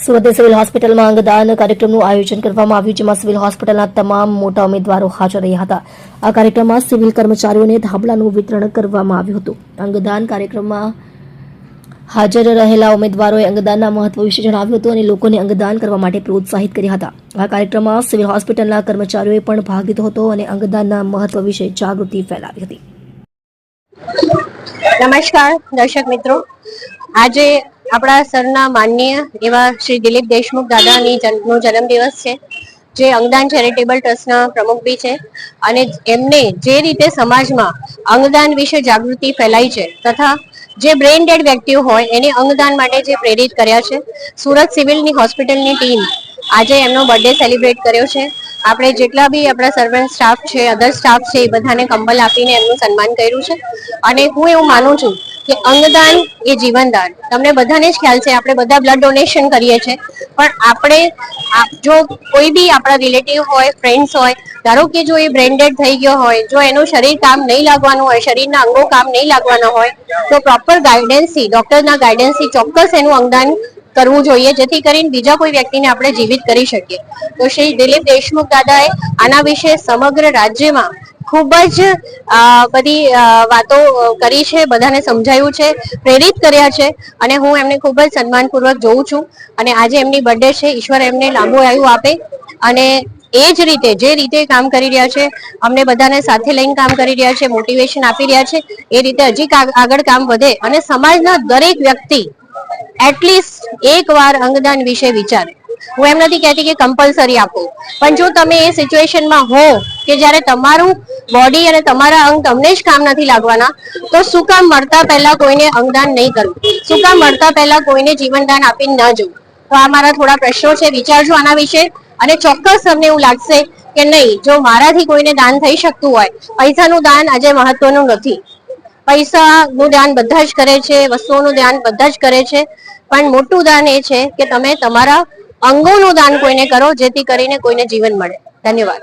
Surat civil હોસ્પિટલમાં અંગદાન કાર્યક્રમનું આયોજન કરવામાં આવ્યું, જેમાં સિવિલ હોસ્પિટલના તમામ મોટા ઉમેદવારો હાજર રહ્યા હતા. આ કાર્યક્રમમાં સિવિલ કર્મચારીઓને ધાબળાનું વિતરણ કરવામાં આવ્યું હતું. અંગદાન કાર્યક્રમમાં હાજર રહેલા ઉમેદવારોએ અંગદાનના મહત્વ વિશે જણાવ્યું હતું અને લોકોને અંગદાન કરવા માટે પ્રોત્સાહિત કર્યા હતા. આ કાર્યક્રમમાં સિવિલ હોસ્પિટલના કર્મચારીઓએ પણ ભાગ લીધો હતો અને અંગદાનના મહત્વ વિશે જાગૃતિ ફેલાવી હતી. નમસ્કાર દર્શક મિત્રો, આજે આપણા સરના માનનીય એવા શ્રી દિલીપ દેશમુખ દાદાની જન્મદિવસ છે, જે અંગદાન ચેરિટેબલ ટ્રસ્ટના પ્રમુખ બી છે અને એમને જે રીતે સમાજમાં અંગદાન વિશે જાગૃતિ ફેલાઈ છે તથા જે બ્રેઇન ડેડ વ્યક્તિઓ હોય એને અંગદાન માટે જે પ્રેરિત કર્યા છે, સુરત સિવિલની હોસ્પિટલની ટીમ આજે એમનો બર્થડે સેલિબ્રેટ કર્યો છે. આપણે જેટલા બી આપણા સર્વન્ટ સ્ટાફ છે, અધર સ્ટાફ છે, એ બધાને કંબલ આપીને એમનું સન્માન કર્યું છે. અને હું એવું માનું છું કે અંગદાન એ જીવનદાન. તમને બધાને જ ખ્યાલ છે, આપણે બધા બ્લડ ડોનેશન કરીએ છીએ, પણ આપણે જો કોઈ બી આપણા રિલેટિવ હોય, ફ્રેન્ડ્સ હોય, ધારો કે જો એ બ્રેઇન ડેડ થઈ ગયો હોય, જો એનું શરીર કામ નહીં લાગવાનું હોય, શરીરના અંગો કામ નહીં લાગવાના હોય, તો પ્રોપર ગાઈડન્સથી, ડોક્ટરના ગાઈડન્સથી ચોક્કસ એનું અંગદાન કરવું જોઈએ, જેથી કરીને બીજા કોઈ વ્યક્તિને આપણે જીવિત કરી શકીએ. તો શ્રી દિલીપ દેશમુખ દાદાએ આના વિશે સમગ્ર રાજ્યમાં ખૂબ જ બધી વાતો કરી છે, બધાને સમજાયું છે, પ્રેરિત કર્યા છે અને હું એમને ખૂબ જ સન્માનપૂર્વક જોઉં છું. અને આજે એમની બર્થડે છે, ઈશ્વર એમને લાંબુ આયુ આપે અને એ જ રીતે જે રીતે કામ કરી રહ્યા છે, અમને બધાને સાથે લઈને કામ કરી રહ્યા છે, મોટિવેશન આપી રહ્યા છે, એ રીતે હજી આગળ કામ વધે અને સમાજના દરેક વ્યક્તિ એટલીસ્ટ એક વાર અંગદાન વિશે વિચારે. હું એમ નથી કહેતી કે કમ્પલસરી આપો, પણ જો તમે એ સિચ્યુએશનમાં હો કે જ્યારે તમારું બોડી અને તમારા અંગ તમને જ કામ નથી લાગવાના, તો શું કામ મરતા પહેલા કોઈને અંગદાન નહીં કરવું? શું કામ મરતા પહેલા કોઈને જીવનદાન આપીને ન જવું? તો આ મારા થોડા પ્રશ્નો છે, વિચારજો આના વિશે અને ચોક્કસ તમને એવું લાગશે કે નહીં, જો મારાથી કોઈને દાન થઈ શકતું હોય. પૈસાનું દાન આજે મહત્વનું નથી. પૈસાનું દાન બધા જ કરે છે, વસ્તુઓનું દાન બધા જ કરે છે, પણ મોટું દાન એ છે કે તમે તમારા અંગોનું દાન કોઈને કરો, જેથી કરીને કોઈને જીવન મળે. ધન્યવાદ.